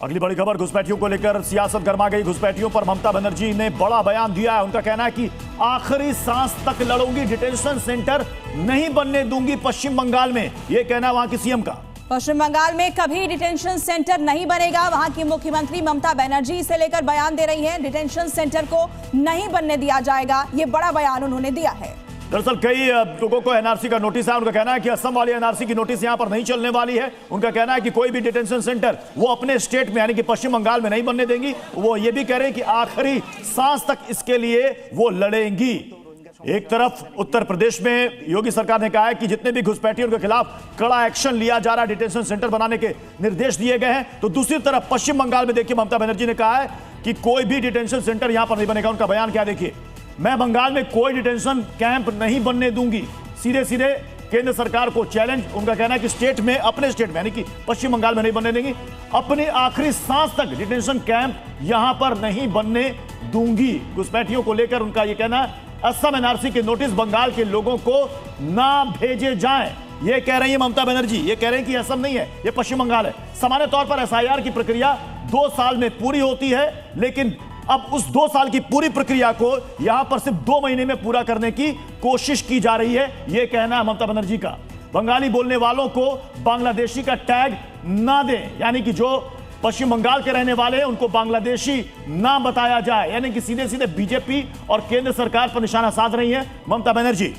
अगली बड़ी खबर, घुसपैठियों को लेकर सियासत गर्मा गई। घुसपैठियों पर ममता बनर्जी ने बड़ा बयान दिया है। उनका कहना है कि आखिरी सांस तक लड़ूंगी, डिटेंशन सेंटर नहीं बनने दूंगी पश्चिम बंगाल में। यह कहना है वहां की सीएम का। पश्चिम बंगाल में कभी डिटेंशन सेंटर नहीं बनेगा। वहां की मुख्यमंत्री ममता बनर्जी इसे लेकर बयान दे रही हैं। डिटेंशन सेंटर को नहीं बनने दिया जाएगा, ये बड़ा बयान उन्होंने दिया है। दरअसल कई लोगों को एनआरसी का नोटिस है। उनका कहना है कि असम वाली एनआरसी की नोटिस यहां पर नहीं चलने वाली है। उनका कहना है कि कोई भी डिटेंशन सेंटर वो अपने स्टेट में यानी कि पश्चिम बंगाल में नहीं बनने देंगी। वो ये भी कह रहे हैं कि आखिरी सांस तक इसके लिए वो लड़ेंगी। एक तरफ उत्तर प्रदेश में योगी सरकार ने कहा है कि जितने भी घुसपैठियों के खिलाफ कड़ा एक्शन लिया जा रहा है, डिटेंशन सेंटर बनाने के निर्देश दिए गए हैं। तो दूसरी तरफ पश्चिम बंगाल में देखिए ममता बनर्जी ने कहा है कि कोई भी डिटेंशन सेंटर यहां पर नहीं बनेगा। उनका बयान क्या देखिए, मैं बंगाल में कोई डिटेंशन कैंप नहीं बनने दूंगी, सीधे सीधे केंद्र सरकार को चैलेंज। उनका कहना है कि स्टेट में, अपने स्टेट में यानी कि पश्चिम बंगाल में नहीं बनने देंगी, अपनी आखिरी सांस तक डिटेंशन कैंप यहां पर नहीं बनने दूंगी। घुसपैठियों को लेकर उनका यह कहना है असम एनआरसी के नोटिस बंगाल के लोगों को ना भेजे जाएं, यह कह रही है ममता बनर्जी। ये कह रहे हैं कि असम नहीं है, यह पश्चिम बंगाल है। सामान्य तौर पर एसआईआर की प्रक्रिया 2 साल में पूरी होती है, लेकिन अब उस 2 साल की पूरी प्रक्रिया को यहां पर सिर्फ 2 महीने में पूरा करने की कोशिश की जा रही है, यह कहना है ममता बनर्जी का। बंगाली बोलने वालों को बांग्लादेशी का टैग ना दें, यानी कि जो पश्चिम बंगाल के रहने वाले हैं उनको बांग्लादेशी ना बताया जाए, यानी कि सीधे सीधे बीजेपी और केंद्र सरकार पर निशाना साध रही है ममता बनर्जी।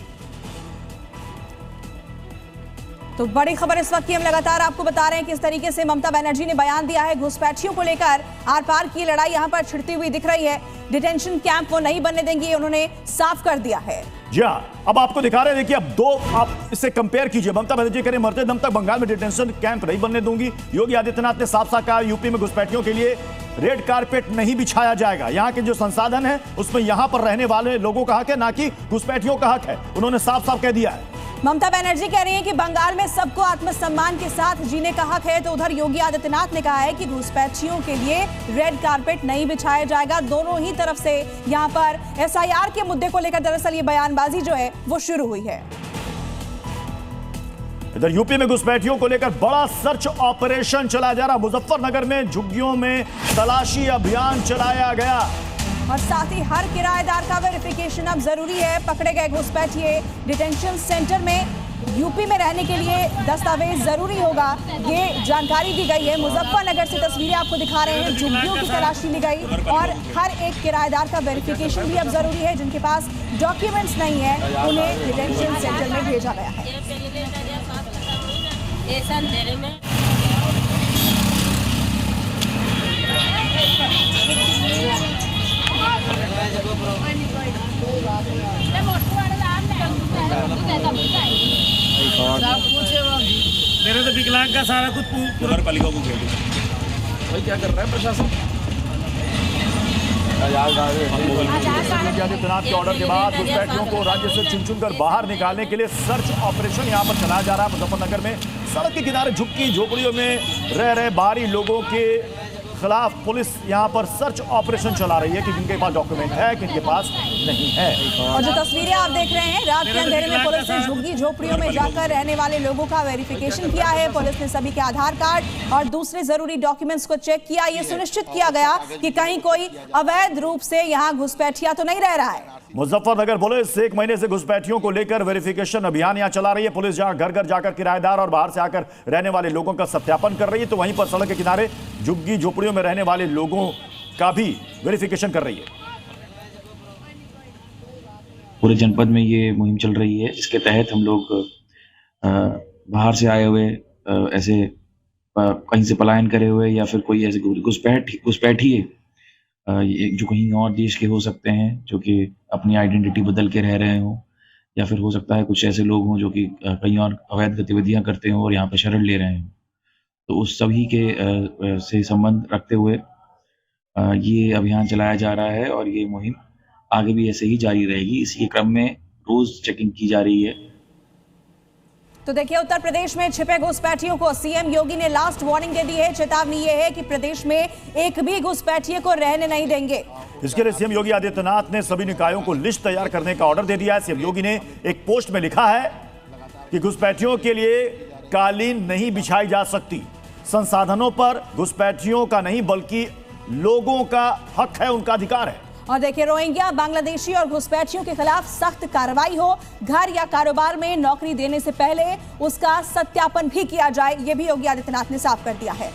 तो बड़ी खबर इस वक्त की हम लगातार आपको बता रहे हैं किस तरीके से ममता बनर्जी ने बयान दिया है। घुसपैठियों को लेकर आर पार की लड़ाई यहां पर छिड़ती हुई दिख रही है। डिटेंशन कैंप वो नहीं बनने देंगे, उन्होंने साफ कर दिया है। जी हाँ, अब आपको दिखा रहे हैं, देखिए अब दो आप इससे कंपेयर कीजिए। ममता बनर्जी कह रहे मरते दम तक बंगाल में डिटेंशन कैंप नहीं बनने दूंगी। योगी आदित्यनाथ ने साफ साफ कहा यूपी में घुसपैठियों के लिए रेड कारपेट नहीं बिछाया जाएगा। यहाँ के जो संसाधन है उसमें यहाँ पर रहने वाले लोगों का हक है, ना कि घुसपैठियों का हक है। उन्होंने साफ साफ कह दिया है। ममता बनर्जी कह रही हैं कि बंगाल में सबको आत्मसम्मान के साथ जीने का हक है, तो उधर योगी आदित्यनाथ ने कहा है कि घुसपैठियों के लिए रेड कारपेट नहीं बिछाया जाएगा। दोनों ही तरफ से यहां पर एसआईआर के मुद्दे को लेकर दरअसल ये बयानबाजी जो है वो शुरू हुई है। इधर यूपी में घुसपैठियों को लेकर बड़ा सर्च ऑपरेशन चलाया जा रहा। मुजफ्फरनगर में झुग्गियों में तलाशी अभियान चलाया गया और साथ ही हर किराएदार का वेरिफिकेशन अब जरूरी है। पकड़े गए घुसपैठिए डिटेंशन सेंटर में यूपी में रहने के लिए दस्तावेज जरूरी होगा, ये जानकारी दी गई है। मुजफ्फरनगर से तस्वीरें आपको दिखा रहे हैं, झुग्गियों की तलाशी ली गई और हर एक किराएदार का वेरिफिकेशन भी अब जरूरी है। जिनके पास डॉक्यूमेंट्स नहीं है उन्हें डिटेंशन सेंटर में भेजा गया है। मेरे तो विकलांग का सारा कुछ नगर पालिका को खेल भाई क्या कर रहा है प्रशासन। योगी आदित्यनाथ के ऑर्डर के बाद घुसपैठियों को राज्य से चुन चुनकर बाहर निकालने के लिए सर्च ऑपरेशन यहां पर चलाया जा रहा है। मुजफ्फरनगर में सड़क के किनारे झुग्गी झोपड़ियों में रह रहे बाहरी लोगों के खिलाफ पुलिस यहां पर सर्च ऑपरेशन चला रही है कि जिनके पास डॉक्यूमेंट है, किनके पास नहीं है। और जो तस्वीरें आप देख रहे हैं, रात के अंधेरे में पुलिस ने झुग्गी झोपड़ियों में जाकर रहने वाले लोगों का वेरिफिकेशन किया है। पुलिस ने सभी के आधार कार्ड और दूसरे जरूरी डॉक्यूमेंट्स को चेक किया। ये सुनिश्चित किया गया कि कहीं कोई अवैध रूप से यहाँ घुसपैठिया तो नहीं रह रहा है। मुजफ्फरनगर पुलिस 1 महीने से घुसपैठियों को लेकर वेरिफिकेशन अभियान यहां चला रही है। पुलिस जहां घर घर जाकर किराएदार और बाहर से आकर रहने वाले लोगों का सत्यापन कर रही है, तो वहीं पर सड़क के किनारे झुग्गी झोपड़ियों में रहने वाले लोगों का भी वेरिफिकेशन कर रही है। पूरे जनपद में ये मुहिम चल रही है, जिसके तहत हम लोग बाहर से आए हुए ऐसे कहीं से पलायन करे हुए या फिर कोई ऐसे घुसपैठिए जो कहीं और देश के हो सकते हैं, जो कि अपनी आइडेंटिटी बदल के रह रहे हों, या फिर हो सकता है कुछ ऐसे लोग हों जो कि कहीं और अवैध गतिविधियां करते हों और यहाँ पे शरण ले रहे हों। तो उस सभी के से संबंध रखते हुए ये अभियान चलाया जा रहा है और ये मुहिम आगे भी ऐसे ही जारी रहेगी। इसी के क्रम में रोज चेकिंग की जा रही है। तो देखिए, उत्तर प्रदेश में छिपे घुसपैठियों को सीएम योगी ने लास्ट वार्निंग दे दी है। चेतावनी ये है कि प्रदेश में एक भी घुसपैठिए को रहने नहीं देंगे। इसके लिए सीएम योगी आदित्यनाथ ने सभी निकायों को लिस्ट तैयार करने का ऑर्डर दे दिया है। सीएम योगी ने एक पोस्ट में लिखा है कि घुसपैठियों के लिए कालीन नहीं बिछाई जा सकती, संसाधनों पर घुसपैठियों का नहीं बल्कि लोगों का हक है, उनका अधिकार है। और देखिए, रोहिंग्या, बांग्लादेशी और घुसपैठियों के खिलाफ सख्त कार्रवाई हो, घर या कारोबार में नौकरी देने से पहले उसका सत्यापन भी किया जाए, ये भी योगी आदित्यनाथ ने साफ कर दिया है।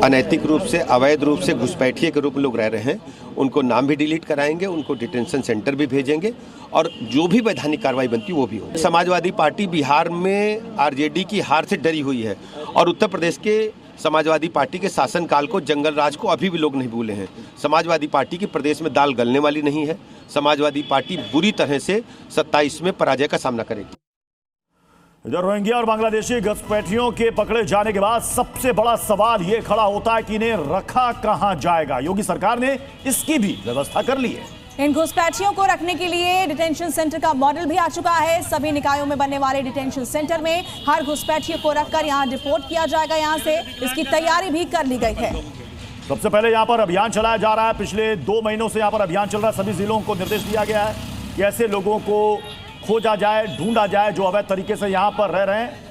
अनैतिक रूप से, अवैध रूप से घुसपैठिए के रूप में लोग रह रहे हैं, उनको नाम भी डिलीट कराएंगे, उनको डिटेंशन सेंटर भी भेजेंगे और जो भी वैधानिक कार्रवाई बनती वो भी होगी। समाजवादी पार्टी बिहार में आरजेडी की हार से डरी हुई है और उत्तर प्रदेश के समाजवादी पार्टी के शासनकाल को, जंगल राज को अभी भी लोग नहीं भूले हैं। समाजवादी पार्टी की प्रदेश में दाल गलने वाली नहीं है। समाजवादी पार्टी बुरी तरह से 27 में पराजय का सामना करेगी। इधर रोहिंग्या और बांग्लादेशी घुसपैठियों के पकड़े जाने के बाद सबसे बड़ा सवाल यह खड़ा होता है कि इन्हें रखा कहां जाएगा। योगी सरकार ने इसकी भी व्यवस्था कर ली है। इन घुसपैठियों को रखने के लिए डिटेंशन सेंटर का मॉडल भी आ चुका है। सभी निकायों में बनने वाले डिटेंशन सेंटर में हर घुसपैठियों को रखकर यहां डिपोर्ट किया जाएगा। यहां से इसकी तैयारी भी कर ली गई है। सबसे पहले यहां पर अभियान चलाया जा रहा है। पिछले 2 महीनों से यहां पर अभियान चल रहा है। सभी जिलों को निर्देश दिया गया है कि ऐसे लोगों को खोजा जाए, ढूंढा जाए जो अवैध तरीके से यहां पर रह रहे हैं।